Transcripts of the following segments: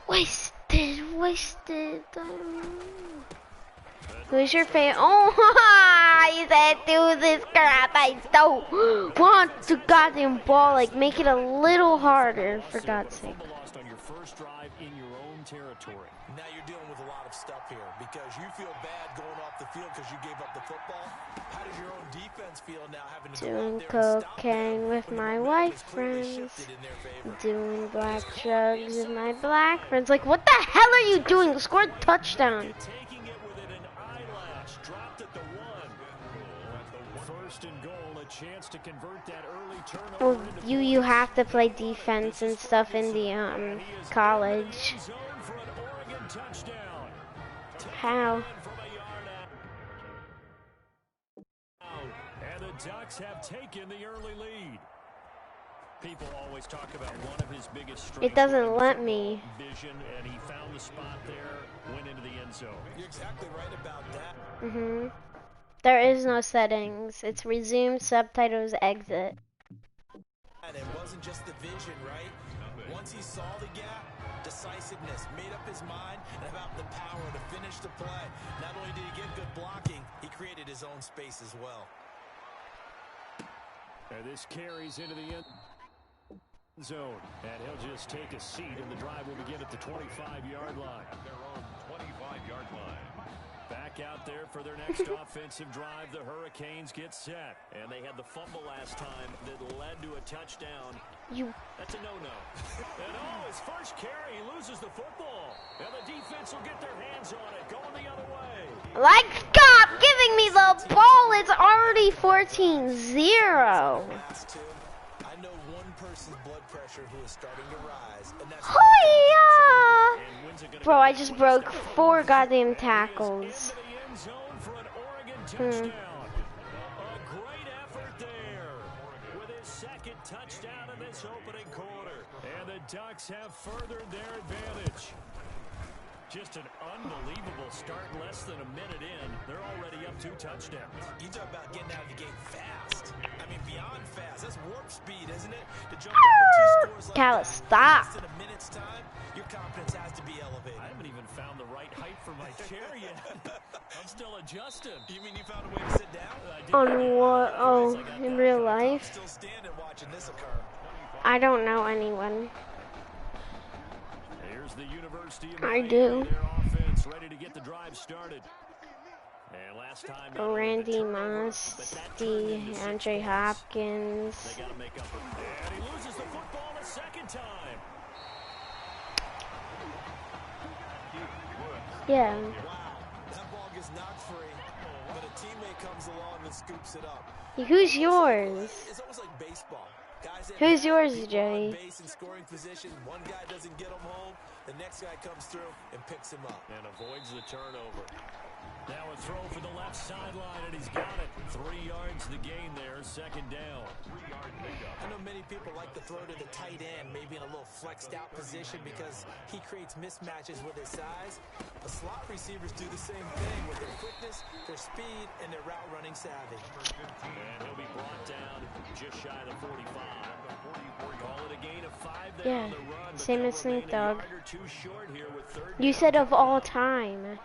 Wasted. Who's your favorite? Oh, you said do this crap. I don't want to goddamn ball. Like, make it a little harder, for God's sake. Lost on your first drive in your own territory. Now you're dealing with a lot of stuff here because you feel bad going off the field because you gave up the football. How does your own defense feel now having to doing cocaine with my white friends, doing black drugs with my black friends. Like, what the hell are you doing? Scored a touchdown. Taking it within an eyelash, dropped at the 1. First and goal, a chance to convert that early turnover. Well, you have to play defense and stuff in the college. How? And the Ducks have taken the early lead. People always talk about one of his biggest strengths. It doesn't let me. Vision, and he found the spot there, went into the end zone. You're exactly right about that. Mm-hmm. There is no settings. It's resume, subtitles, exit. And it wasn't just the vision, right? Once he saw the gap, decisiveness, made up his mind, and about the power to finish the play. Not only did he get good blocking, he created his own space as well. And this carries into the end zone. And he'll just take a seat, and the drive will begin at the 25-yard line. Their own 25-yard line. Back out there for their next offensive drive. The Hurricanes get set. And they had the fumble last time that led to a touchdown. That's a no-no. And his first carry, he loses the football. And the defense will get their hands on it, going the other way. Like, stop giving me the ball. It's already 14-0. I know one person's blood pressure who is starting to rise, and that's Bro, I just broke 4 goddamn tackles. A great effort there with his second touchdown in this opening quarter. And the Ducks have furthered their advantage. Just an unbelievable start, less than a minute in. They're already up 2 touchdowns. You talk about getting out of the gate fast. I mean, beyond fast. That's warp speed, isn't it? To jump over 2 scores like Callus, stop. in a minute's time, your confidence has to be elevated. I haven't even found the right height for my chair yet. I'm still adjusting. You mean you found a way to sit down? On what? Oh, in real life? Still standing watching this occur. I don't know anyone. Here's the University of I do. Their offense ready to get the drive started. And last time Randy Moss, Andre Hopkins. They gotta make up for it. And he loses the football a second time. Yeah. Wow, that ball gets knocked free, but a teammate comes along and scoops it up. Who's yours? It's almost like baseball. Who's yours, Jay? Base in scoring position. One guy doesn't get him home. The next guy comes through and picks him up. And avoids the turnover. Now a throw for the left sideline, and he's got it. 3 yards the gain there, second down. 3-yard pickup. I know many people like to throw to the tight end, maybe in a little flexed out position because he creates mismatches with his size. The slot receivers do the same thing with their quickness, their speed, and their route running savvy. And he'll be brought down just shy of the 45. Call it a gain of 5 there Yeah, on the run, same as Snoop Dogg. too short here with third You said of all time.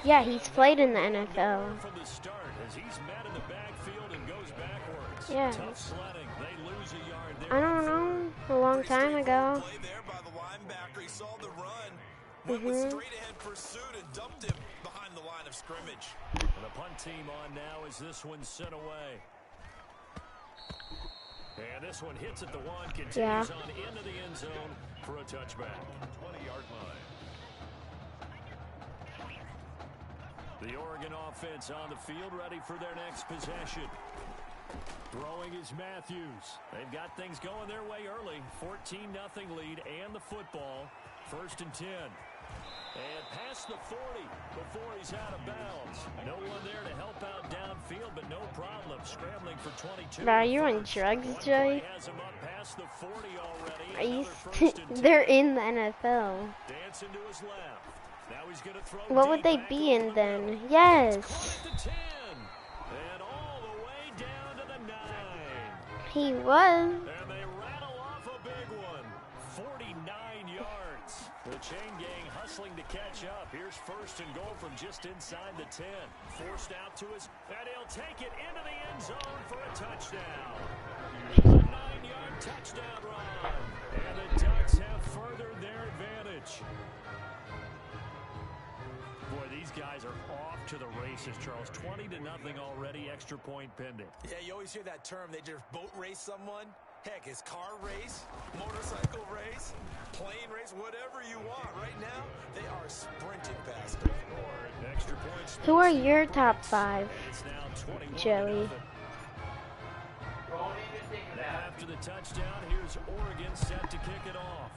Yeah, he's played in the NFL. from the start as he's met in the backfield and goes backwards. Yeah. Tough sledding. They lose a yard there. I don't know, a long time ago. Play there by the linebacker. He saw the run, went with straight ahead pursuit and dumped him behind the line of scrimmage. And the punt team on now as this one's sent away. And this one hits at the 1, continues on into the end zone for a touchback. 20-yard line. The Oregon offense on the field, ready for their next possession. Throwing is Matthews. They've got things going their way early. 14-0 lead and the football. 1st and 10. And past the 40 before he's out of bounds. No one there to help out downfield, but no problem. Scrambling for 22. Bro, are you on drugs, Jay? Has him up past the 40 already. Are you? Another 1st and 10. They're in the NFL. Dancing to his left. Now he's gonna throw What would they deep be back in over then? the middle. Yes. Caught at the 10. And all the way down to the 9. He was. And they rattle off a big one. 49 yards. The chain gang hustling to catch up. Here's first and goal from just inside the 10. Forced out to his, and he'll take it into the end zone for a touchdown. A 9-yard touchdown run. And the Ducks have furthered their advantage. Boy, these guys are off to the races, Charles. 20-0 already, extra point pending. Yeah, you always hear that term. They just boat race someone. Heck, it's car race, motorcycle race, plane race, whatever you want. Right now, they are sprinting past it. Extra points. Who are your top 5, Joey? After the touchdown, here's Oregon set to kick it off.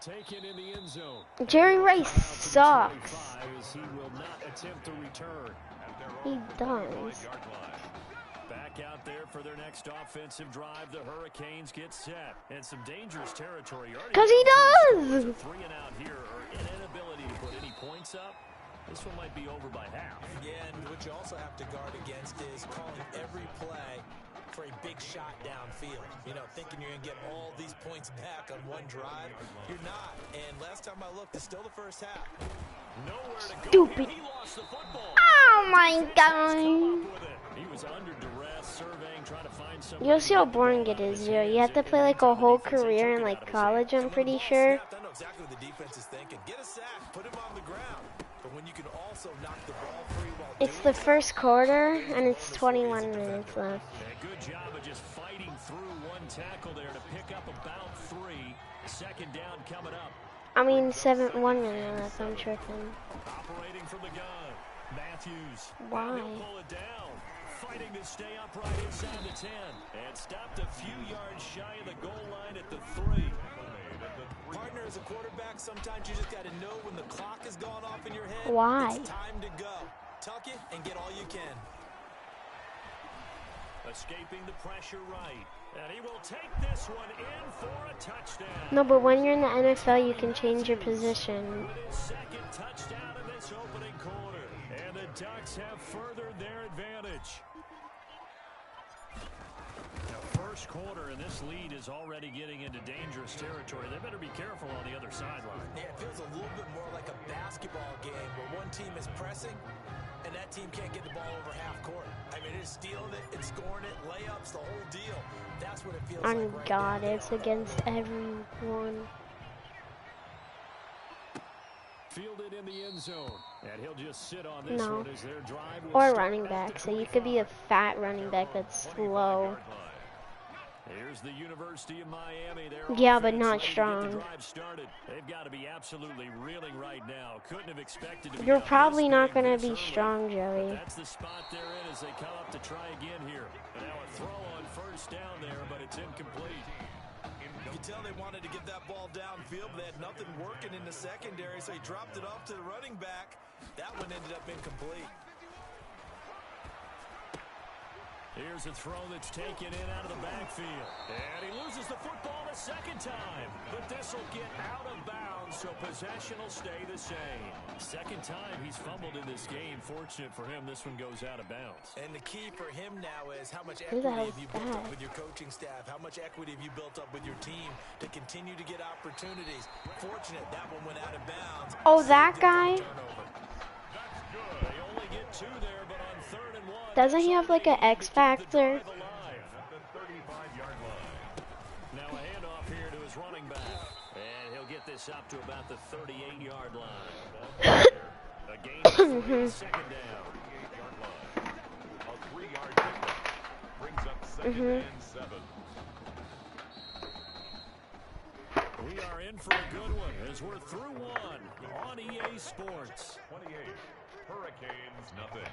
Taken in the end zone. Jerry Rice sucks. He will not attempt to return. He does. Back out there for their next offensive drive. The Hurricanes get set. And some dangerous territory. Because he does. 3 and out here, or an inability to put any points up. This one might be over by half. Yeah, and what you also have to guard against is calling every play for a big shot downfield. You know, thinking you're going to get all these points back on one drive. You're not. And last time I looked, it's still the first half. Nowhere to go. Stupid. He lost the football. Oh my god. He was under duress, surveying, trying to find some. You'll see how boring it is, Joe. You have to play like a whole career in like college, I'm pretty sure. I know exactly what the defense is thinking. Get a sack, put him on the ground. But when you can also knock the ball free while It's the first quarter, and it's 21 minutes left. Good job of just fighting through one tackle there to pick up about 3. Second down coming up. I mean, 1 minute left, I'm tripping. Operating from the gun. Matthews. Why? He'll pull it down. Fighting to stay upright inside the 10. And stopped a few yards shy of the goal line at the 3. Partner, as a quarterback, sometimes you just got to know when the clock has gone off in your head. Why? It's time to go. Tuck it and get all you can. Escaping the pressure right. And he will take this one in for a touchdown. No, but when you're in the NFL, you can change your position. With his second touchdown in this opening quarter. And the Ducks have furthered their advantage. The first quarter, and this lead is already getting into dangerous territory. They better be careful on the other sideline. Yeah, it feels a little bit more like a basketball game where one team is pressing and that team can't get the ball over half court. I mean, it's stealing it, it's scoring it, layups, the whole deal. That's what it feels like On right God, now. it's against everyone. Fielded in the end zone. And he'll just sit on this No. one as their drive will Or start running at back, the so you could be a 25. fat running back that's slow. Here's the University of Miami. Their Yeah, but offense not ready to get strong. the drive started. They've got to be absolutely reeling right now. Couldn't have expected to be You're up probably this not big going this to be early. strong, Joey. That's the spot they're in as they come up to try again here. Now a throw on first down there, but it's incomplete. You could tell they wanted to get that ball downfield, but they had nothing working in the secondary, so he dropped it off to the running back. That one ended up incomplete. Here's a throw that's taken in out of the backfield. And he loses the football the second time. But this will get out of bounds, so possession will stay the same. Second time he's fumbled in this game. Fortunate for him, this one goes out of bounds. And the key for him now is how much Who the equity hell's have you built up that? with your coaching staff? How much equity have you built up with your team to continue to get opportunities? Fortunate that one went out of bounds. Oh, that guy? They only get 2 there, but on 3rd and 1. Doesn't he have like an X Factor? Now a handoff here to his running back. And he'll get this up to about the 38-yard line. A gain of 3, second down. A 3-yard pickup brings up second and 7. We are in for a good one as we're through one on EA Sports. 28. Hurricanes, nothing.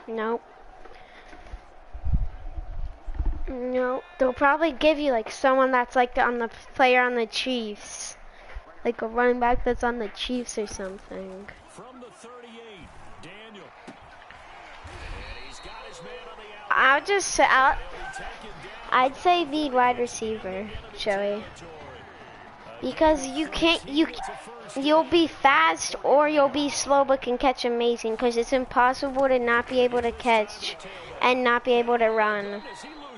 Nope. No, they'll probably give you like someone that's like on the player on the Chiefs, like a running back that's on the Chiefs or something. From the 38, Daniel. And he's got his man on the I'll just He'll be taken down I'd say be wide receiver, Joey. Because you'll be fast or you'll be slow but can catch amazing, because it's impossible to not be able to catch and not be able to run.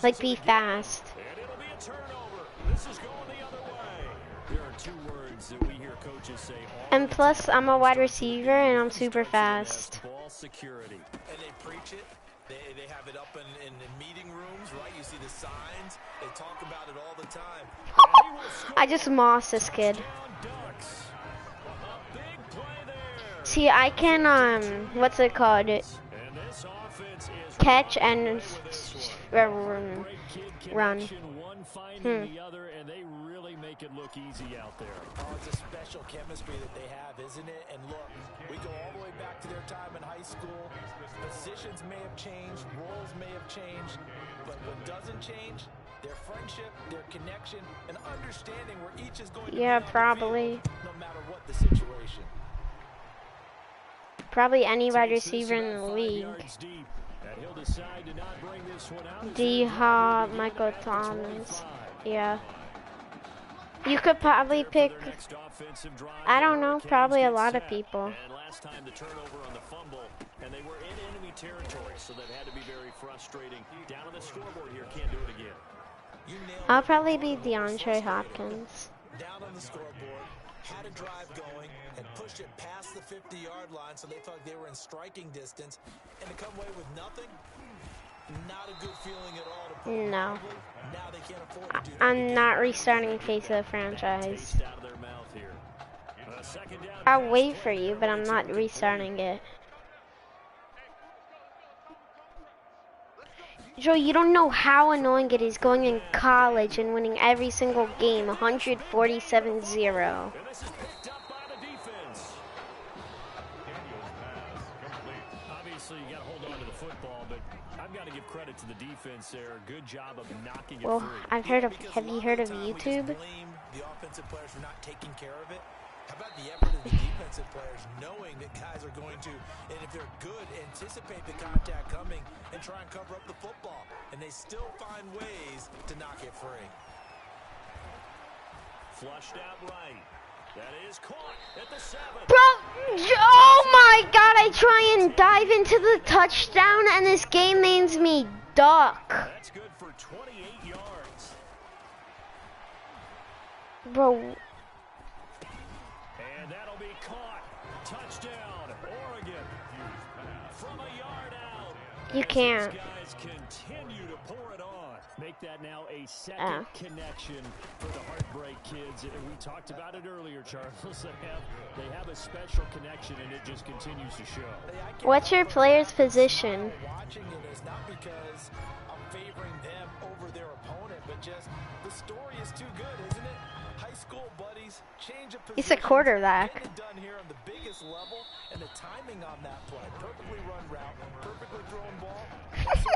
Like, be fast. And it'll be a turnover. This is going the other way. There are two words that we hear coaches say all And the plus, time. I'm a wide receiver and I'm super fast. Ball security. And they preach it. They have it up in meeting rooms, right? You see the signs. They talk about it all the time. I just mossed this kid. Ducks. A big play there. See, I can, what's it called? And this offense is Catch and run. one finding the other, and they really make it look easy out there. Oh, it's a special chemistry that they have, isn't it? And look, we go all the way back to their time in high school. Positions may have changed, roles may have changed, but what doesn't change, their friendship, their connection, and understanding where each is going to be on the probably. field, no matter what the situation. Probably any wide receiver in the league. D-Hop, Michael Thomas. Yeah. You could probably pick, I don't know, probably a lot of people. And last time the turnover on the fumble, and they were in enemy territory, so that had to be very frustrating. Down on the scoreboard here, can't do it again. I'll probably be DeAndre Hopkins. Down on the scoreboard, had a drive going, and pushed it past the 50-yard line, so they felt like they were in striking distance, and to come away with nothing, not a good feeling at all. To put it No. mildly. Now they can't afford to do that. I'm not restarting Face of the Franchise. Out of their mouth here. Second down. I'll wait for you, but I'm not restarting it. Joe, you don't know how annoying it is going in college and winning every single game 147-0. And this is picked up by the defense. Obviously, you got to hold on to the football, but I've got to give credit to the defense there. Good job of knocking it Well, free. have you heard of YouTube? Blame the offensive players for not taking care of it. How about the effort of the defensive players, knowing that guys are going to, and if they're good, anticipate the contact coming and try and cover up the football, and they still find ways to knock it free. Flushed out right. That is caught at the 7. Bro, oh my god, I try and dive into the touchdown and this game names me duck. That's good for 28 yards. Bro, And that'll be caught. Touchdown, Oregon. From a yard out. you can't. These guys continue to pour it on. Make that now a second connection for the Heartbreak Kids. And we talked about it earlier, Charles. They have a special connection, and it just continues to show. What's your player's position? Watching it is not because I'm favoring them over their opponent, but just the story is too good, isn't it? High school buddies, change of He's a positions, quarterback. get it done here on the biggest level, and the timing on that play. Perfectly run route, perfectly thrown ball.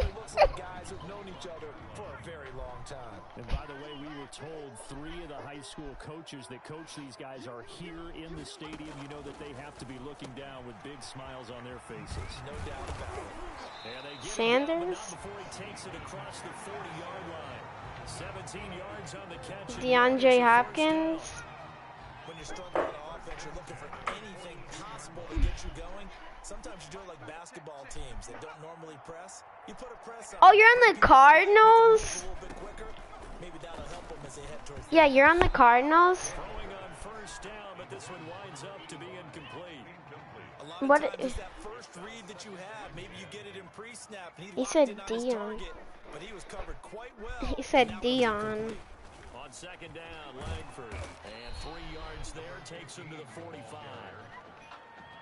It looks like guys who've known each other for a very long time. And by the way, we were told 3 of the high school coaches that coach these guys are here in the stadium. You know that they have to be looking down with big smiles on their faces. No doubt about it. And they get Sanders? it down before he takes it across the 40-yard line. 17 yards on the catch. DeAndre Hopkins? When you're struggling on offense, you're looking for anything possible to get you going. Sometimes you do it like basketball teams that don't normally press. You put a press on. Oh, you're on the Cardinals? A little bit quicker. Maybe that'll help them as they head towards the Yeah, you're on the Cardinals? Throwing on first down, but this one winds up to be incomplete. A lot of What times is- it's that first read that you have. Maybe you get it in pre-snap. And He locked said in on his Dion. target, but he was covered quite well. He said and that was Dion. incomplete. On second down, Langford. And 3 yards there takes him to the 45.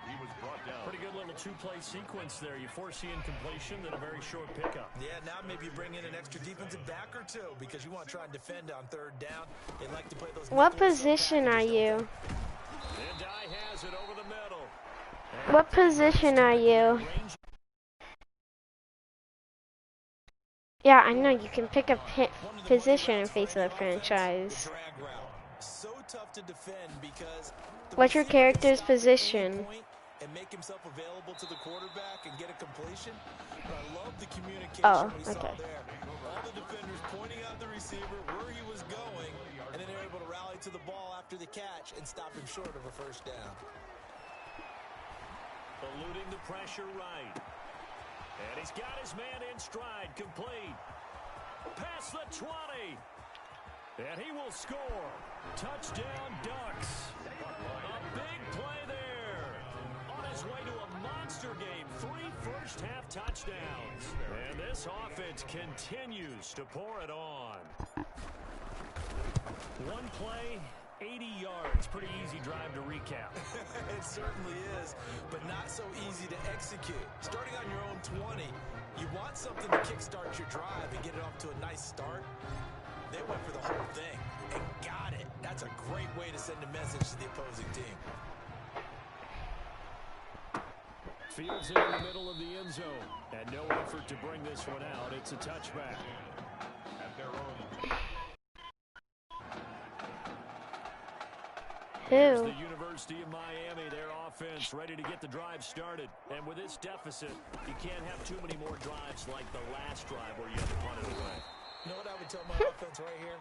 He was brought down. Pretty good little 2-play sequence there. You force the incompletion, then a very short pickup. Yeah, now maybe you bring in an extra defensive back or two because you want to try and defend on third down. They like to play those. What nickel position are you? And Dye has it over the middle. What position are you? Yeah, I know, you can pick a position in Face of the Franchise. drag route. So tough to defend because the What's your receiver character's can stop at any position? point and make himself available to the quarterback and get a completion. But I love the communication Oh, we saw okay. there. All the defenders pointing receiver where he was going, and then they're able to rally to the ball after the catch and stop him short of a first down. Eluding the pressure right. And he's got his man in stride, complete. Past the 20. And he will score. Touchdown, Ducks. A big play there. On his way to a monster game. 3 first-half touchdowns. And this offense continues to pour it on. One play, 80 yards. Pretty easy drive to recap. It certainly is, but not so easy to execute. Starting on your own 20, you want something to kickstart your drive and get it off to a nice start. They went for the whole thing and got it. That's a great way to send a message to the opposing team. Fields in the middle of the end zone. And no effort to bring this one out. It's a touchback. At their own. Here's the University of Miami, their offense ready to get the drive started. And with this deficit, you can't have too many more drives like the last drive where you had to punt it away. You know what I would tell my offense right here?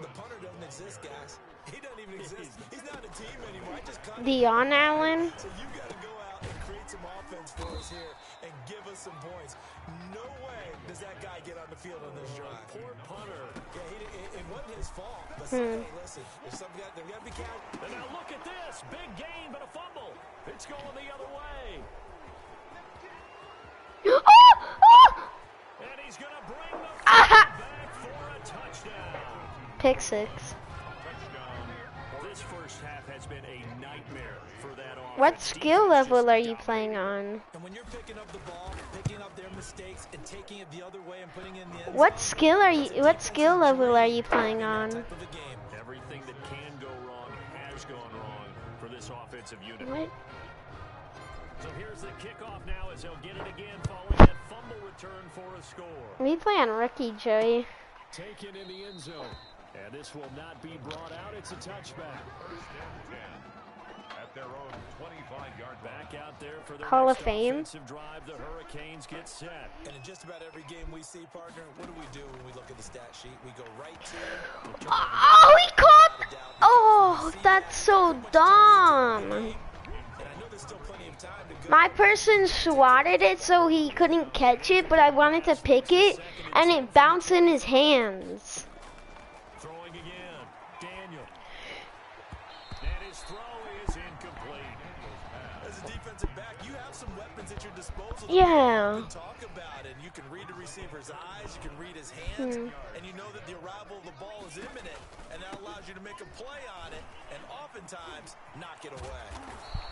The punter doesn't exist, guys. He doesn't even exist. He's not a team anymore. I just Deion Allen. So you got to go out and create some offense for us here and give us some points. No way does that guy get on the field on this drive. Poor punter. Yeah, it wasn't his fault. But hey, listen, there's some guy, they've got to be careful. And now look at this. Big gain, but a fumble. It's going the other way. And he's going to bring the back for a touchdown. Pick 6. This first half has been a nightmare for that offense. What skill level are you playing on? And when you're picking up the ball, picking up their mistakes and taking it the other way and putting it in the end zone, What skill level are you playing on? Everything that can go wrong has gone wrong for this offensive unit. What? So here's the kickoff now as he'll get it again following that fumble return for a score. We play on rookie, Joey. Taken in the end zone. And this will not be brought out. It's a touchback. First and 10. At their own 25-yard Back out there for their Hall of next Fame. offensive drive. The Hurricanes get set. And in just about every game we see, partner, what do we do when we look at the stat sheet? We go right to... Oh, he caught! Oh, that's so dumb. And I know there's still plenty of time to go. My person swatted it so he couldn't catch it, but I wanted to pick it, and it bounced in his hands. Throwing again. Daniel. And his throw is incomplete. As a defensive back, you have some weapons at your disposal. Yeah. You can talk about it. You can read the receiver's eyes. You can read his hands. And you know that the arrival of the ball is imminent. And that allows you to make a play on it and oftentimes knock it away.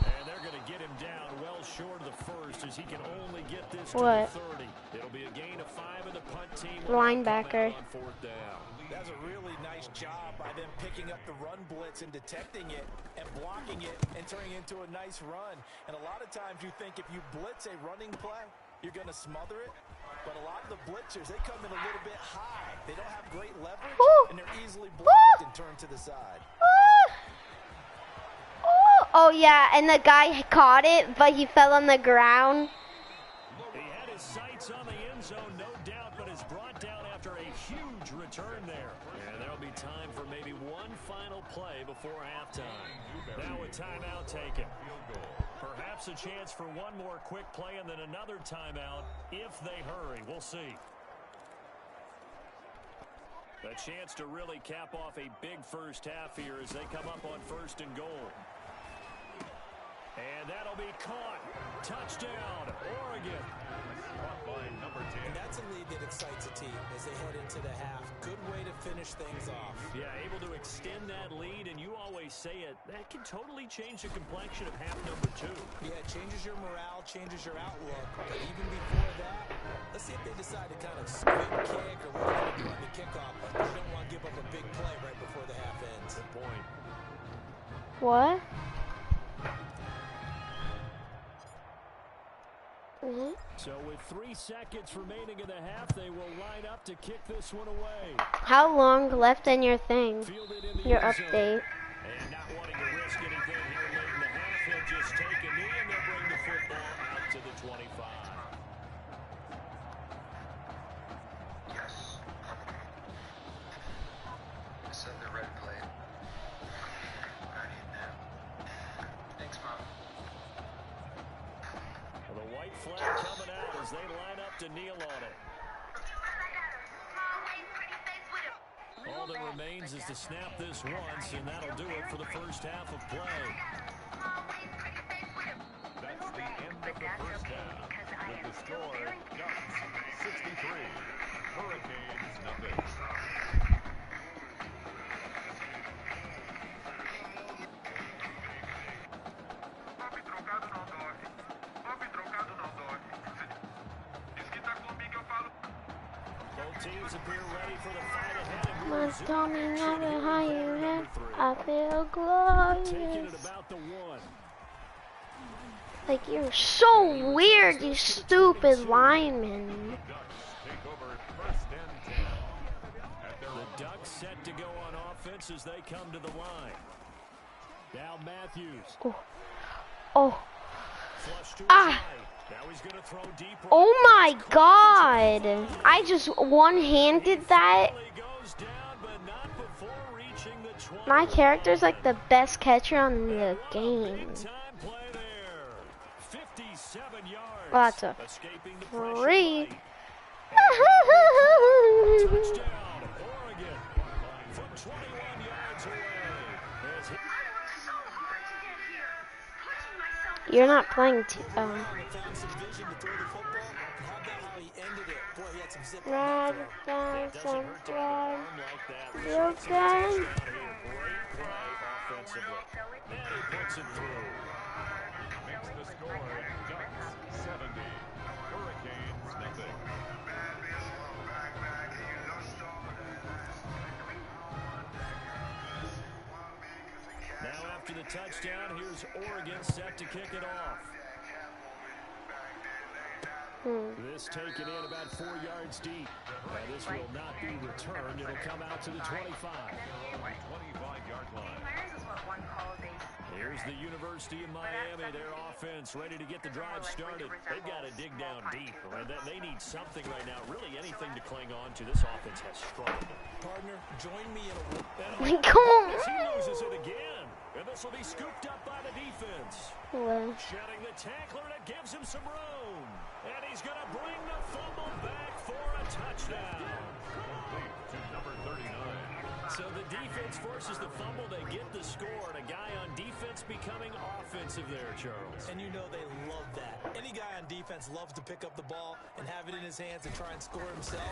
And they're going to get him down well short of the first as he can only get this to What? the 30. It'll be a gain of 5 of the punt team. Linebacker. On 4th down. That's a really nice job by them picking up the run blitz and detecting it and blocking it and turning it into a nice run. And a lot of times you think if you blitz a running play, you're going to smother it. But a lot of the blitzers, they come in a little bit high. They don't have great leverage, and they're easily blocked and turned to the side. Oh, yeah, and the guy caught it, but he fell on the ground. He had his sights on the end zone, no doubt, but is brought down after a huge return there. And there'll be time for maybe one final play before halftime. Now a timeout taken. Perhaps a chance for one more quick play and then another timeout if they hurry. We'll see. A chance to really cap off a big first half here as they come up on 1st and goal. And that'll be caught. Touchdown, Oregon. Caught by number 10. And that's a lead that excites a team as they head into the half. Good way to finish things off. Yeah, able to extend that lead, and you always say it, that can totally change the complexion of half number 2. Yeah, it changes your morale, changes your outlook. But even before that, let's see if they decide to kind of squib kick or what they're going to do on the kickoff. You don't want to give up a big play right before the half ends. Good point. What? So with 3 seconds remaining in the half, they will line up to kick this one away. How long left in your thing? Fielded in the Your end zone. update. And not wanting to risk anything here late in the half, he'll just take a knee and they'll bring the football out to the 25. to kneel on it. All that remains is to snap this once, and that'll do it for the first half of play. That's the end of the first half. With the score, Ducks 63, Hurricanes nothing. Both teams appear ready for the fight ahead. And My we'll tummy zoom never action higher in than number 3. I feel Taking it glorious. about the 1. Like, you're so weird, you stupid lineman. Ducks take over first and 10. At their The Ducks set to go on offense as they come to the line. Now Matthews. Oh, Flush to his Ah. right. Now he's going to throw deep right. oh my God. I just one-handed that. Finally goes down, but not before reaching the 20. My character's like the best catcher on the game. Big time play there. 57 yards. Well, that's a Escaping the free. pressure right. Touchdown, Oregon. From 21 yards away. As he- You're not playing Found some vision to throw the football. How about how he ended it? Boy, he had some zip on Run that throw. down doesn't some hurt to have an blood. arm like that. You Results in a okay? touchdown here. Great play offensively. And he puts it through. makes the score, Ducks 70, Hurricanes nothing. Now after the touchdown, here's Oregon set to kick it off. This taken in about 4 yards deep. This will not be returned. It'll come out to the 25. 25-yard line. Here's the University of Miami, their offense ready to get the drive started. They've got to dig down deep. I mean, they need something right now, really anything to cling on to. This offense has struggled. Partner, join me in a... Like, come on. He loses it again. And this will be scooped up by the defense. Well, Shedding the tackler, and it gives him some room. And he's going to bring the fumble back for a touchdown. Complete to number 39. So the defense forces the fumble. They get the score. And a guy on defense becoming offensive there, Charles. And you know they love that. Any guy on defense loves to pick up the ball and have it in his hands and try and score himself.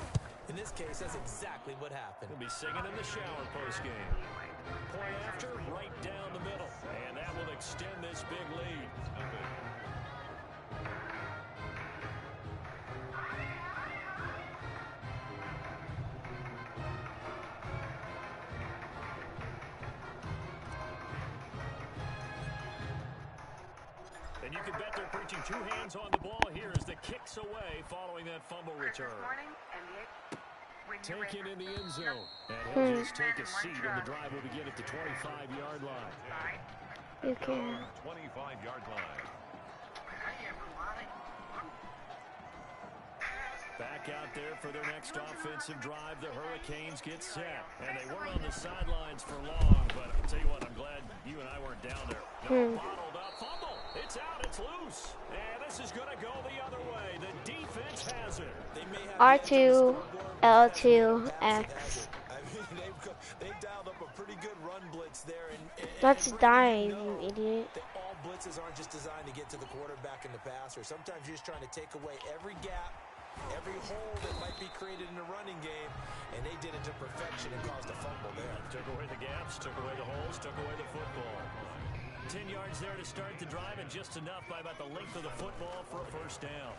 In this case, that's exactly what happened. He'll be singing in the shower post-game. Point after, right down the middle. And that will extend this big lead. And you can bet they're preaching two hands on the ball here as the kicks away following that fumble return. Taken in the end zone. And he'll just take a seat, and the drive will begin at the 25-yard line. you can. 25-yard line. Back out there for their next offensive drive. The Hurricanes get set. And they weren't on the sidelines for long, but I'll tell you what, I'm glad you and I weren't down there. No, bottled up fumble. It's out. It's loose. And this is going to go the other way. The defense has it. They may have R2, L2, X. I mean, they've dialed up a pretty good run blitz there. And Let's Brady, die, you you know idiot. that all blitzes aren't just designed to get to the quarterback in the passer. Sometimes you're just trying to take away every gap, every hole that might be created in the running game, and they did it to perfection and caused a fumble there. Took away the gaps, took away the holes, took away the football. 10 yards there to start the drive, and just enough by about the length of the football for a first down.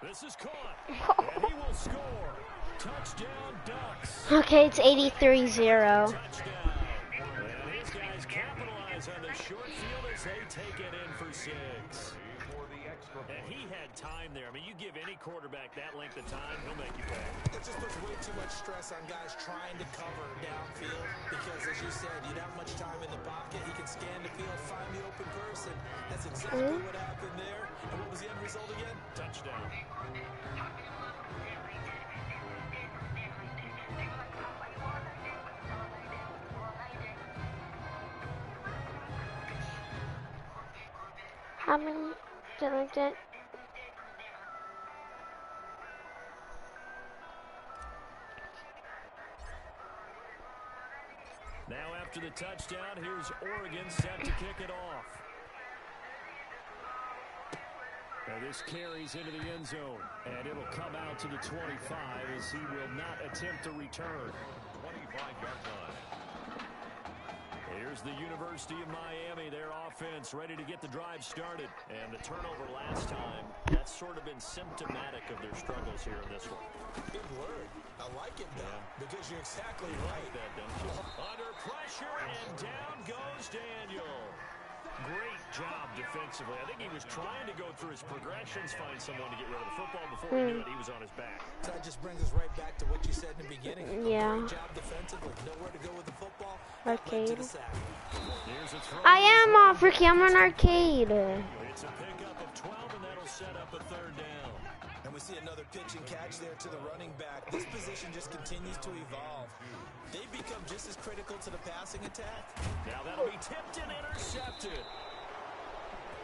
This is caught, and he will score. Touchdown, Ducks. Okay, it's 83-0. Touchdown. And his guys capitalize on the short field as they take it in for 6. For the extra And he had time there. I mean, you give any quarterback that length of time, he'll make you pay. It just puts way too much stress on guys trying to cover downfield because, as you said, you don't have much time in the pocket. He can scan the field, find the open person. That's exactly what happened there. And what was the end result again? Touchdown. Having diligent. Now after the touchdown, here's Oregon set to kick it off. Now this carries into the end zone, and it'll come out to the 25 as he will not attempt to return. 25-yard line. Here's the University of Miami, their offense ready to get the drive started. And the turnover last time, that's sort of been symptomatic of their struggles here in this one. Good word. I like it, though, because you're exactly right. That, don't you? Under pressure, and down goes Daniel. Great job defensively. I think he was trying to go through his progressions, find someone to get rid of the football. Before he knew it, he was on his back. That just brings us right back to what you said in the beginning. Yeah. Great job defensively. Nowhere to go with the football. Arcade. Here's a throw. I am off, Ricky. I'm on arcade. It's a pickup of 12, and that'll set up a third down. And we see another pitch and catch there to the running back. This position just continues to evolve. They become just as critical to the passing attack. Now that'll be tipped and intercepted.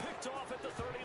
Picked off at the 39.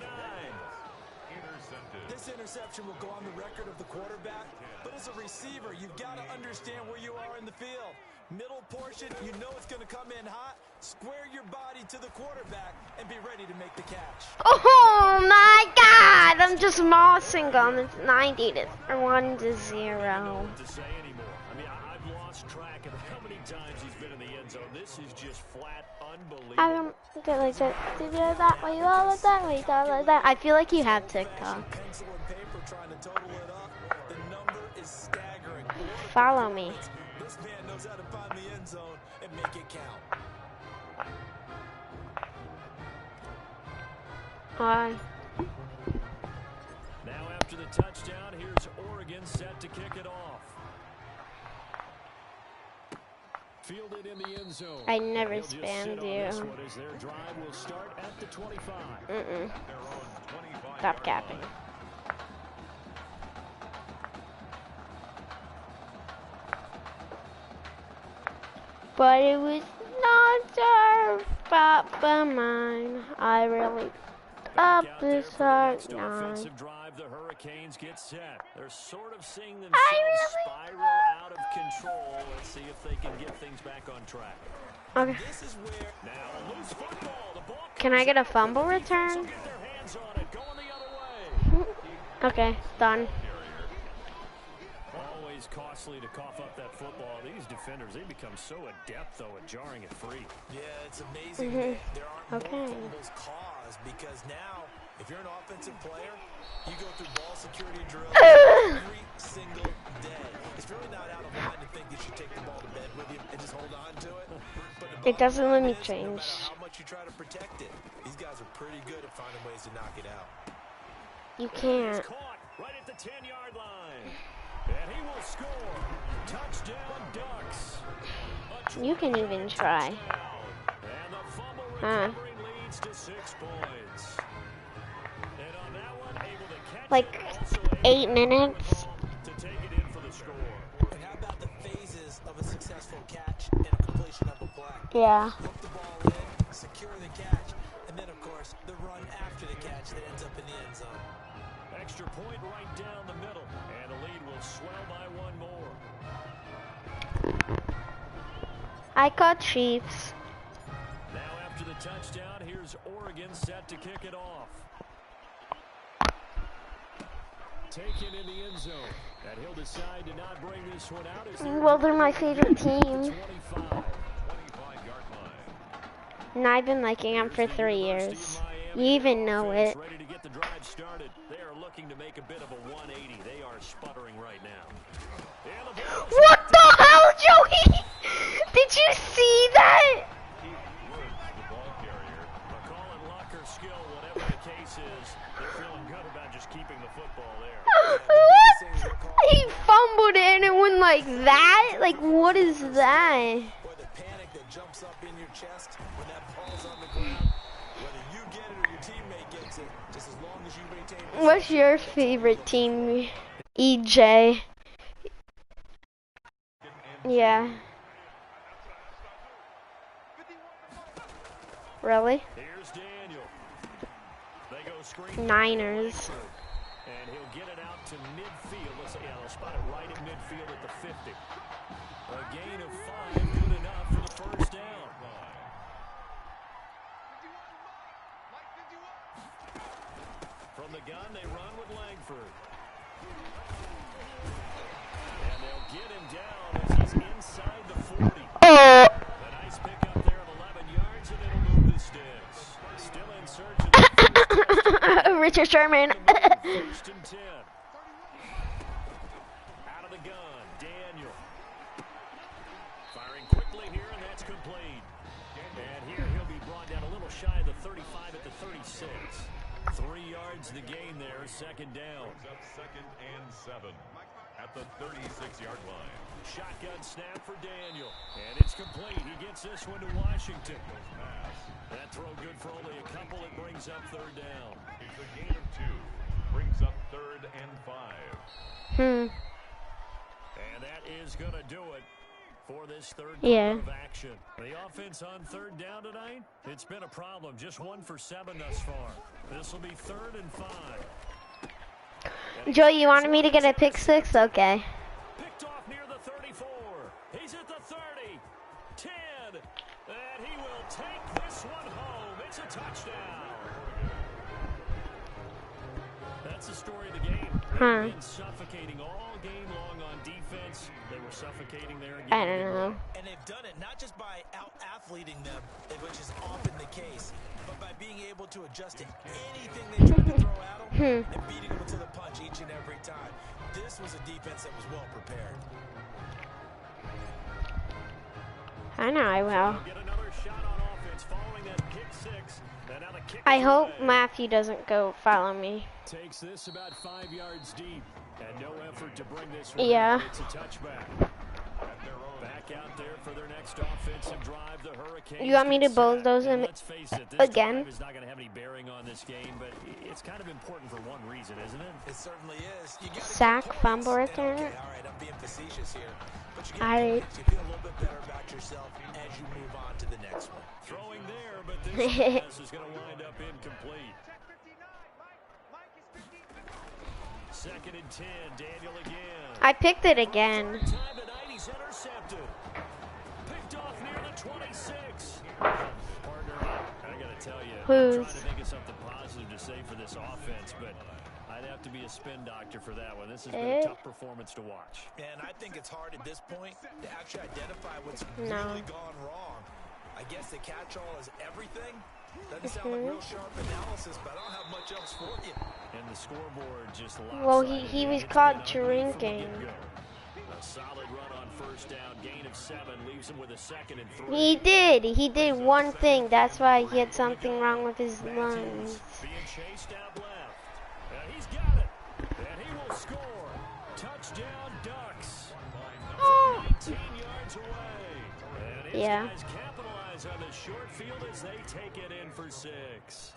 Intercepted. This interception will go on the record of the quarterback, but as a receiver, you've got to understand where you are in the field. Middle portion, you know it's going to come in hot. Square your body to the quarterback and be ready to make the catch. Oh my God! I'm just mossing on the 90 to 1 to 0. To say anymore. I mean, I've lost track of how many times he's been in the end zone. This is just flat unbelievable. I don't do like that. Do that way, like that way, like that. I feel like you have TikTok. Pencil and paper trying to total it up. The number is staggering. Follow me. This man knows how to find the end zone and make it count. Hi. Now after the touchdown, here's Oregon set to kick it off. Fielded in the end zone. I never He'll just sit spammed on you. this one as their drive will start at the 25. Stop capping. But it was not our fault but mine. I really up this hard nine. Offensive drive, the Hurricanes get set. They're sort of seeing themselves really spiral out of control. Let's see if they can get things back on track. Okay. This is where Now loose football. The ball Can I get a fumble will return? get their hands on it, going the other way. Okay, done. Always costly to cough up that football. These defenders, they become so adept, though, at jarring it free. Yeah, it's amazing that there aren't Okay. more fumbles caused, because now, if you're an offensive player, you go through ball security drills every single day. It's really not out of line to think that you take the ball to bed with you and just hold on to it. But the It doesn't let me bottom line is, change. no matter how much you try to protect it, these guys are pretty good at finding ways to knock it out. You can't. Caught right at the 10-yard line. And he will score. Touchdown, Ducks. You can even try. And the fumble Huh. recovery leads to 6 points. And on that one, able to catch Like it, also able 8 minutes. to take it in for the score. And how about the phases of a successful catch and a completion of a play? Yeah. Hook the ball in, secure the catch, and then, of course, the run after the catch that ends up in the end zone. Extra point right down the middle. And the lead will swell by 1 more. I caught Chiefs. Now after the touchdown, here's Oregon set to kick it off. Taken in the end zone. And he'll decide to not bring this one out. As Well, they're my favorite team. 25. 25-yard line. And I've been liking them for 3 years. You even know it. Ready to get the drive started. They are looking to make a bit of a 180. They are sputtering right now. And the ball is What the hell, Joey? Did you see that? He works the ball carrier. a call and luck or skill, whatever the case is. They're feeling good about just keeping the football there. What? He fumbled it and it went like that? Like, what is that? Boy, the panic that jumps up in your chest when that ball's on the ground, whether you get it or your teammate gets it, just as long as you maintain possession. What's your favorite team, EJ? Yeah. Really? Here's Daniel. Niners. And he'll get it out to midfield. They'll spot it right at midfield at the 50. A gain of 5, good enough for the first down. From the gun, they run with Langford. And they'll get him down as he's inside the 40. Oh. A nice pickup there of 11 yards, and it'll move the sticks. Still in search of the Richard Sherman. first and 10. Out of the gun, Daniel. Firing quickly here, and that's complete. And here he'll be brought down a little shy of the 35 at the 36. 3 yards the gain there, second down. Up 2nd and 7 at the 36-yard line. Shotgun snap for Daniel, and it's complete. He gets this one to Washington. That throw good for only a couple. It brings up third down. It's a gain of 2. Brings up 3rd and 5. And that is going to do it for this third Yeah. quarter of action. The offense on third down tonight, it's been a problem. Just 1 for 7 thus far. This will be 3rd and 5. Joe, you wanted me to get a pick 6? Okay. Picked off near the 34. He's at the 30. 10. And he will take this one home. It's a touchdown. That's the story of the game. They've been suffocating all game long on defense. They were suffocating there again. I don't know. And they've done it not just by out-athleting them, which is often the case, but by being able to adjust to anything they tried to throw at them and beating them to the punch each and every time. This was a defense that was well prepared. I know I will. Get another shot on offense following that pick 6. And now the kick I is hope away. Matthew doesn't go follow me. Takes this about 5 yards deep. And no effort to bring this Yeah. one. It's a touchback. Back out there for their next offensive drive. The Hurricanes. You want me to get both set. those And in let's face it, this again? drive is not going to have any bearing on this game, but it's kind of important for one reason, isn't it? It certainly is. You gotta Sack, get points. fumble And, return. okay, all right, I'm being facetious here. But you get Alright. points. You feel a little bit better about yourself as you move on to the next one. Throwing there, but this pass is going to wind up incomplete. 2nd and 10, Daniel again. I picked it again. Time tonight, he's intercepted. Picked off near the 26. Partner, I got to tell you, I'm trying to think of something positive to say for this offense, but I'd have to be a spin doctor for that one. This has been a tough performance to watch. And I think it's hard at this point to actually identify what's No. really gone wrong. I guess the catch-all is everything. Doesn't sound like real sharp analysis, but I don't have much else for you. And the scoreboard just Well, lopsided. he was It's caught been ugly from the drinking. get-go. A solid run on first down, gain of 7, leaves him with a 2nd and 3. He did. He did one thing. That's why he had something wrong with his lungs. Being chased out left. And he's got it. And he will score. Touchdown, Ducks. 19 yards away. And his Yeah. guys capitalize on the short field as they take it in for 6.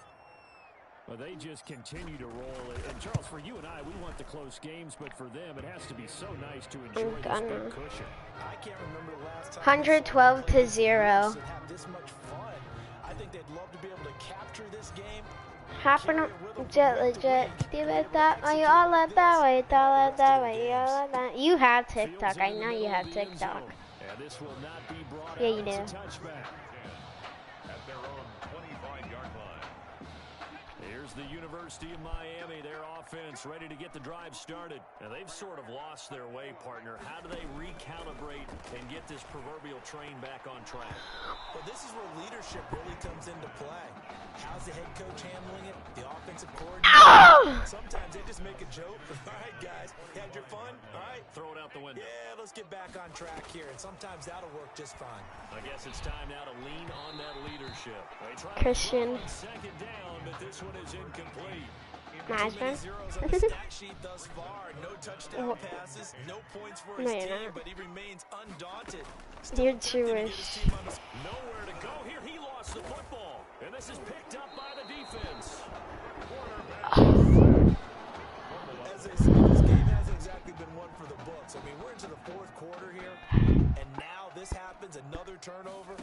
Well, they just continue to roll. And Charles, for you and I, we want the close games, but for them, it has to be so nice to enjoy this gonna. big cushion. I can't remember the last time 112 to 0. have this much fun. I think they'd love to be able to capture this game. Happen legit. Do it that way, all it that way, all it that way, all it that. You have TikTok. I know you have TikTok. And this will not be brought Yeah, out you as do. a touchback. At their own 25-yard line. Here's the University of Miami, their offense ready to get the drive started. And they've sort of lost their way, partner. How do they recalibrate and get this proverbial train back on track? Well, this is where leadership really comes into play. How's the head coach handling it? The offensive coordinator? Sometimes they just make a joke. All right, guys, you had your fun? All right. Throw it out the window. Yeah, let's get back on track here. And sometimes that'll work just fine. I guess it's time now to lean on that leadership. They try Christian. to throw on 2nd down, but this one is incomplete. Nice Too many one. zeros on the stat sheet thus far. No touchdown passes, no points for his No, you're team, not. but he remains undaunted. You're Still attempting to get his Jewish. team on the Nowhere to go here. He lost the football. And this is picked up by the defense. As they say, this game hasn't exactly been one for the books. I mean, we're into the 4th quarter here, and now this happens, another turnover.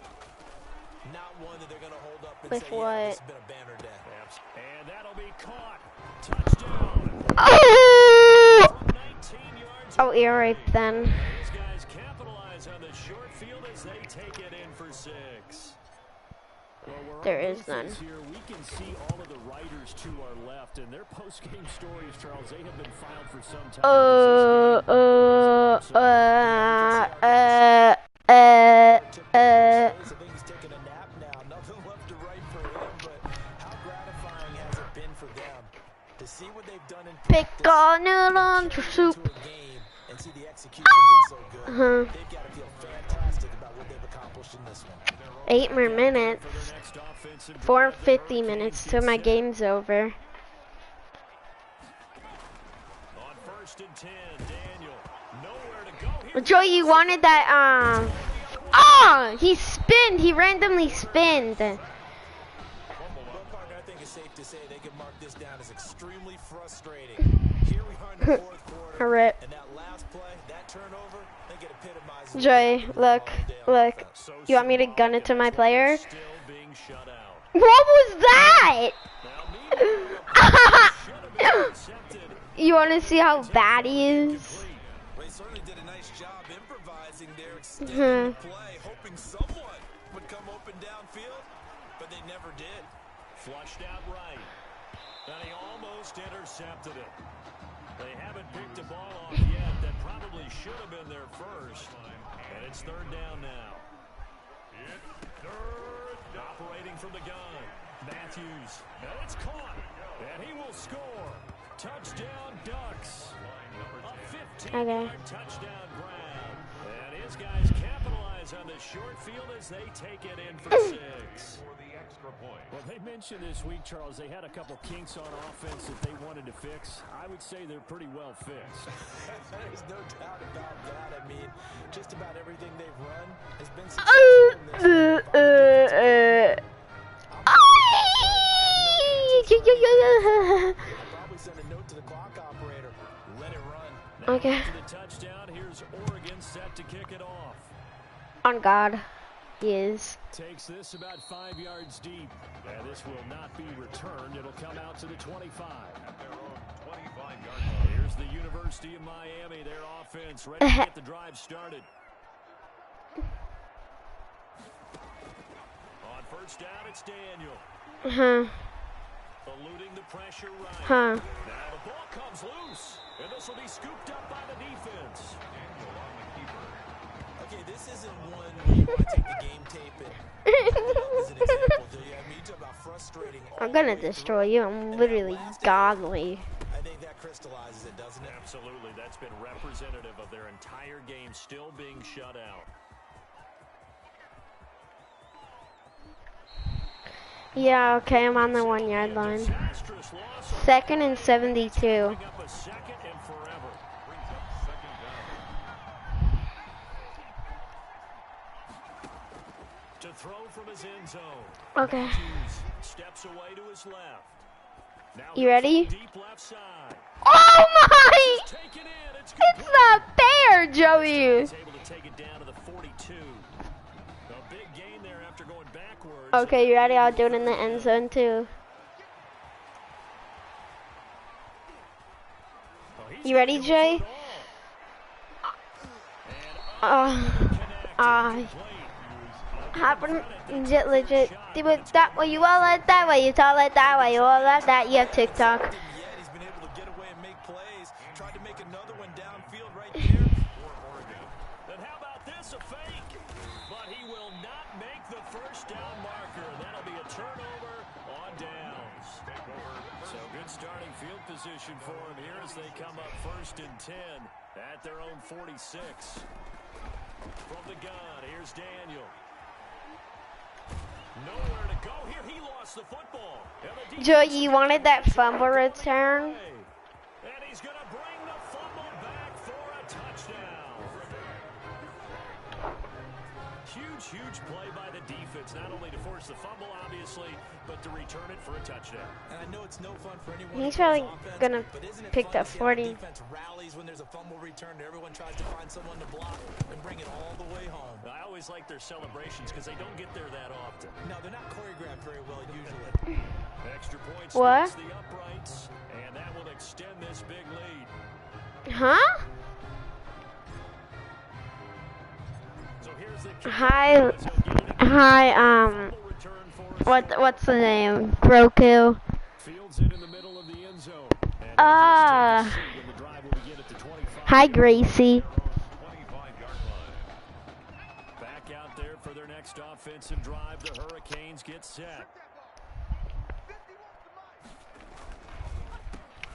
Not one that they're going to hold up and With say, yeah, what? this has been a banner day. Yeah, And that'll be caught. Touchdown. Oh! From 19 yards. Oh, ear rape then. These guys capitalize on the short field as they take it in for 6. Well, There is none. Here, we can see all of the writers to our left, and their post-game stories, Charles, they have been filed for some time. I think he's taking a nap now. Nothing left to write for him, but how gratifying has it been for them to see what they've done in practice, Pickle noodle into soup. a game, and see the execution be so good. They've got to feel fantastic about what they've accomplished in this one. 8 more minutes. 4:50 minutes till my game's over. On 1st and 10, Daniel. Nowhere to go here. Joe, you wanted that, he spinned. He randomly spinned. Well, partner, I think it's safe to say they can mark this down as extremely frustrating. Here we are in the fourth quarter, Rip. and that last play, that turnover, I think it epitomizes Joey, look, look. You want me to gun it to my player? Still being shut out. What was that? You want to see how bad he is? They certainly did a nice job improvising their extended play, hoping someone would come open downfield, but they never did. Flushed out right. And he almost intercepted it. They haven't picked a ball off yet that probably should have been their first. And it's 3rd down now. Operating from the gun. Matthews. And it's caught. And he will score. Touchdown Ducks. A 15-yard touchdown grab. And his guys capitalize on the short field as they take it in for 6. Well, they mentioned this week, Charles, they had a couple kinks on offense that they wanted to fix. I would say they're pretty well fixed. There's no doubt about that. I mean, just about everything they've run has been successful in this. Probably send a note to the clock operator. Let it run. Okay. To the touchdown, here's Oregon set to kick it off. On God, he is. Takes this about 5 yards deep. And this will not be returned. It'll come out to the 25. At their own 25-yard line. Here's the University of Miami, their offense, ready to get the drive started. On 1st down, it's Daniel. Eluding the pressure right. Now the ball comes loose. And this will be scooped up by the defense. Daniel on the keeper. Okay, this isn't one where you want to take the game tape and hold it up as an example, do you? I mean, you talk about frustrating all I'm gonna the way destroy through. you. I'm literally godly. I think that crystallizes it, doesn't it? Absolutely. That's been representative of their entire game still being shut out. Yeah, okay, I'm on the 1-yard line. Disastrous loss. 2nd and 72. Bring up a second and forever. Brings up 2nd down. To throw from his end zone. Okay. Matthews steps away to his left. Now You ready? deep left side. Oh my! Taken in. It's It's not fair, Joey. He's able to take it down to the 42. A big gain there after going backwards. Okay, you ready? I'll do it in the end zone too. Oh, he's You ready, not Jay? going for it all. Happen legit. Do it that way. You all it that way. You all it that way. You all that. You have TikTok. Yet he's been able to get away and make plays. Tried to make another one downfield right there for Oregon. And how about this? A fake. But he will not make the first down marker. That'll be a turnover on downs. So good starting field position for him here as they come up 1st and 10 at their own 46. From the gun, here's Daniel. Nowhere to go here. He lost the football. Joe, you wanted that fumble return? And he's going to bring the fumble back for a touchdown. Huge play by the defense, not only to force the fumble, obviously, but to return it for a touchdown. And I know it's no fun for anyone. He's probably gonna pick that 40. Defense rallies when there's a fumble return. Everyone tries to find someone to block and bring it all the way home. I always like their celebrations because they don't get there that often. No, they're not choreographed very well usually. Extra points what? The uprights, and that will extend this big lead. Huh? So here's the Hi, what's the name? Roku. Fields it in the middle of the end zone. Hi, Gracie. Back out there for their next offensive drive. The Hurricanes get set.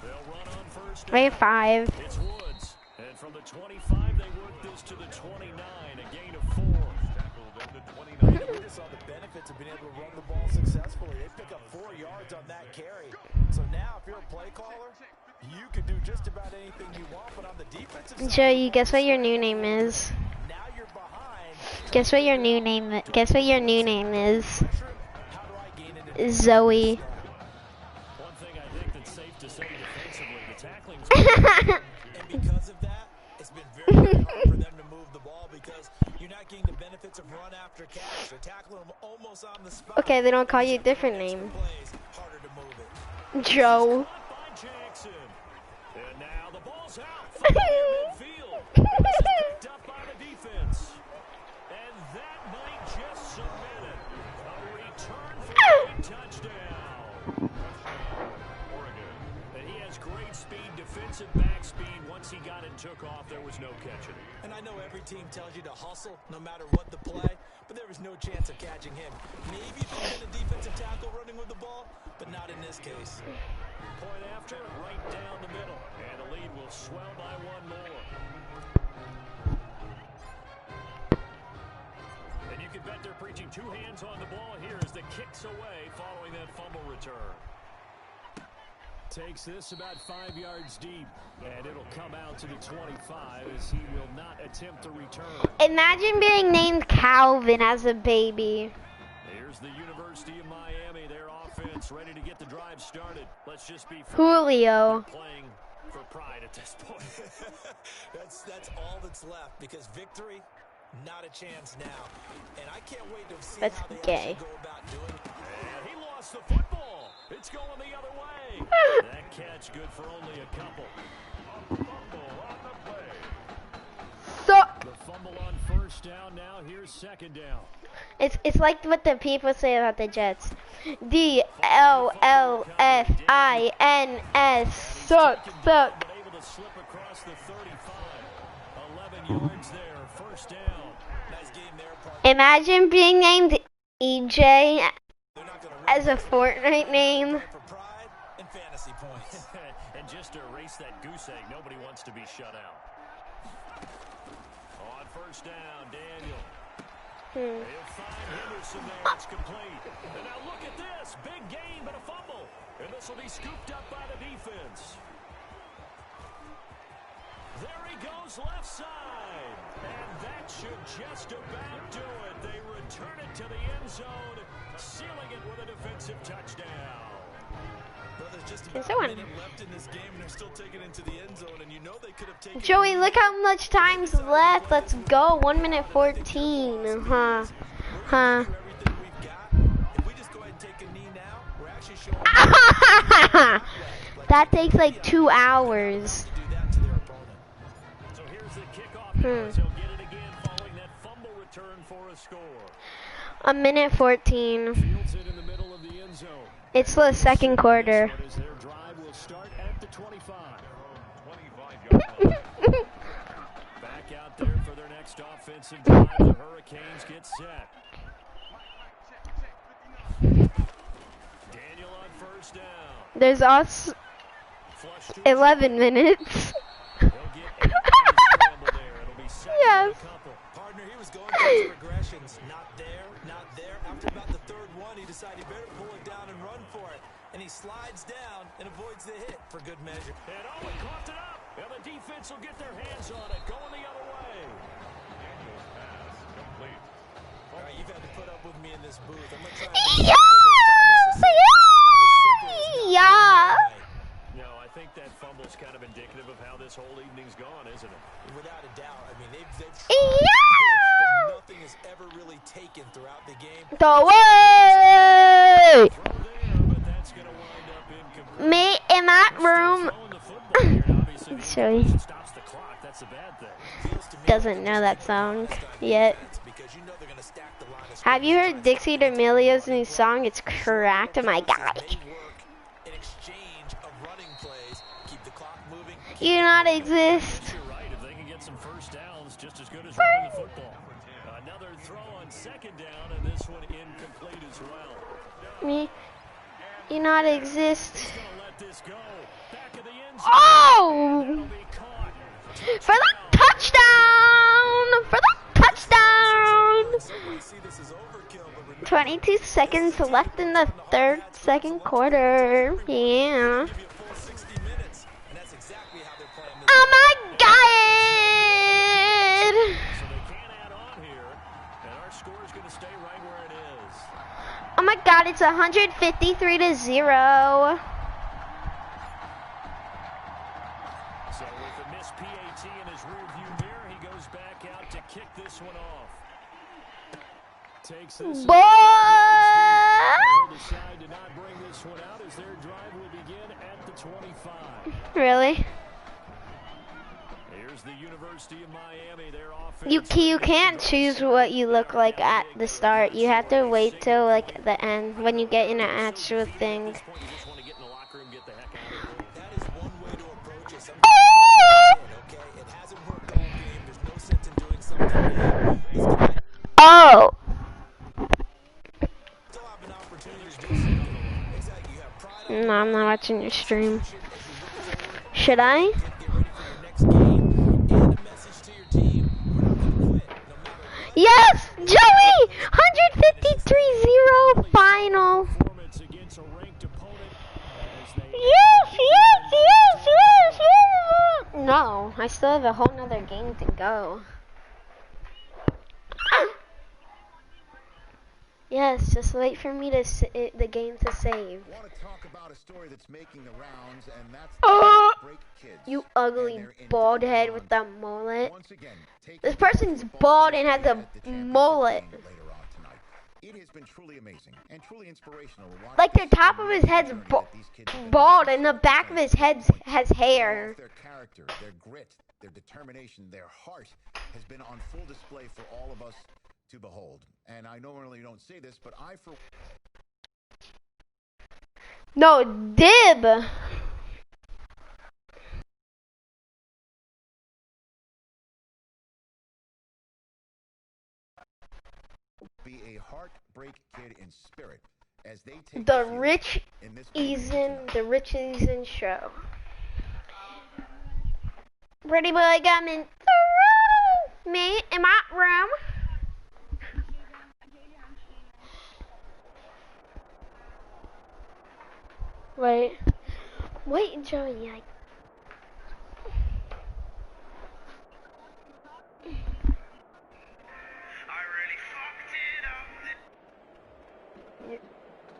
They'll run on first. Way 5. It's Woods. And from the 25, they work this to the 29, a gain of 4. We just saw the benefits of being able to run the ball successfully. They pick up 4 yards on that carry. So now, if you're a play caller, you can do just about anything you want, but on the defensive side, Joey, guess what your new name is? now you're behind. Guess what your new name? Guess what your new name is? How do I gain it? Zoe. One thing I think that's safe to say defensively, the tackling's And because of that, it's been very hard for them to move the ball because you're not getting the benefits of run after catch. They're tackling them almost on the spot. Okay, they don't call you a different name. Plays, harder to move it. Joe. by Jackson. And now the ball's out. Midfield. This is picked up by the defense. And that might just submit it. A return for a touchdown. And he has great speed, defensive back speed. Once he got it and took off, there was no catching. And I know every team tells you to hustle no matter what the play, but there was no chance of catching him. Maybe if he'd been a defensive tackle running with the ball, but not in this case. Point after, right down the middle. And the lead will swell by 1 more. And you can bet they're preaching 2 hands on the ball here as the kick's away following that fumble return. Takes this about 5 yards deep, and it'll come out to the 25 as he will not attempt to return. Imagine being named Calvin as a baby. Here's the University of Miami, their offense ready to get the drive started. Let's just be Julio. playing for pride at this point. That's all that's left because victory, not a chance now. And I can't wait to see That's how they gay. actually go about doing it. And he lost the football. It's going the other way. That catch good for only a couple. Fumble on the play. Suck. The fumble on first down. Now here's second down. It's like what the people say about the Jets. DLLFINS. Suck. But able to slip across the 35. 11 yards there. First down. Nice game there, partner. Imagine being named EJ They're not going to as a Fortnite name. for pride and fantasy points. And just to erase that goose egg, nobody wants to be shut out. On first down, Daniel. He'll find Henderson there. It's complete. And now look at this. Big gain, but a fumble. And this will be scooped up by the defense. There he goes left side. And that should just about do it. They return it to the end zone, sealing it with a defensive touchdown. Well, there's just Is about there a one? minute left in this game, and they're still taking it into the end zone, and you know they could have taken Joey, look how much time's left. Let's go. 1 minute 14. Huh. everything we've got. If we just go ahead and take a knee now, we're actually showing That takes like 2 hours. to do that to their opponent. So here's the kickoff. Now. He'll get it again following that fumble return for a score. 1 minute 14. Fields it in the middle of the end zone. It's the second quarter. As their drive will start at the 25. 25-yard line. Back out there for their next offensive drive. The Hurricanes get set. Daniel on first down. There's also Flush to 11 minutes. They'll get 8 on the scramble there. It'll be second and Yes. a couple. Partner, he was going through his progressions. Not there, not there. After about the third one, he decided he better pull it down and run for it. And he slides down and avoids the hit for good measure. And Owen coughed it up. And the defense will get their hands on it. Going the other way. Daniel's pass complete. you've had to put up with me in this booth. I'm gonna try and be simple this time. As simple as not Yeah. being No, I think that fumble's kind of indicative of how this whole evening's gone, isn't it? without a doubt. I mean, they've tried, Yeah. but nothing has ever really taken throughout the game. The way. Throw there, but that's going to wind up incomplete. Me in that room. Throwing the football here, and obviously the Sorry. incompletion stops the clock. That's a bad thing. Feels to me Doesn't like know that song on yet. defense because you know they're gonna stack the line of Have you scrimmage heard and Dixie try and D'Amelio's new song? It's cracked. Oh my god. They work in exchange of running plays, keep the clock moving. You not exist. You're right. If they can get some first downs, just as good as running the football. Another throw on second down, and this one incomplete as well. Me. You not exist. He's going to let this go. Back of the end zone. Oh! That'll be caught. For the touchdown! For the touchdown! Some might see this as overkill, but remember, 22 seconds left in the second quarter. Yeah. give you a full 60 minutes, and that's exactly how they're playing this. Oh my god! So they can't add on here, and our score is going to stay right where it is. Oh my god, it's 153 to 0. So with the missed PAT in his rearview mirror, he goes back out to kick this one off. Takes this Boy! They'll decide to not bring this one out as their drive will begin at the 25. Really? Here's the University of Miami. Their offense. You can't choose what you look like at the start. You have to wait till like the end when you get in an actual thing. At this point, you just want to get in the locker room, get the heck out of there. That is one way to approach it. Sometimes okay? It hasn't worked all game. There's no sense in doing something new. Oh! Still have an opportunity to do something. Exactly. You have pride No, I'm not watching your stream. Should I? get ready for your next game and a message to your team. We're not going to quit no matter what. Yes! Joey! 153-0 final. Performance against a ranked opponent as they Yes, yes, yes, yes, yes. No, I still have a whole nother game to go. Yes, just wait for me to the game to save. Want to talk about a story that's making the rounds, and that's Oh! break kids. You ugly bald head with that mullet. Once again, taking This person's bald and has a at the championship mullet. game later on tonight. It has been truly amazing and truly inspirational to watch Like the this top of his head's journey that these kids have been bald on. and the back of his head has hair. Their character, their grit, their determination, their heart has been on full display for all of us to behold. And I normally don't say this, but I for No, dib. be a heartbreak kid in spirit as they take The field Rich in this game Eason, tonight. the Rich Eason show. Pretty boy coming through me in my room. Wait, Joey.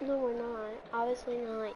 No, we're not. Obviously not.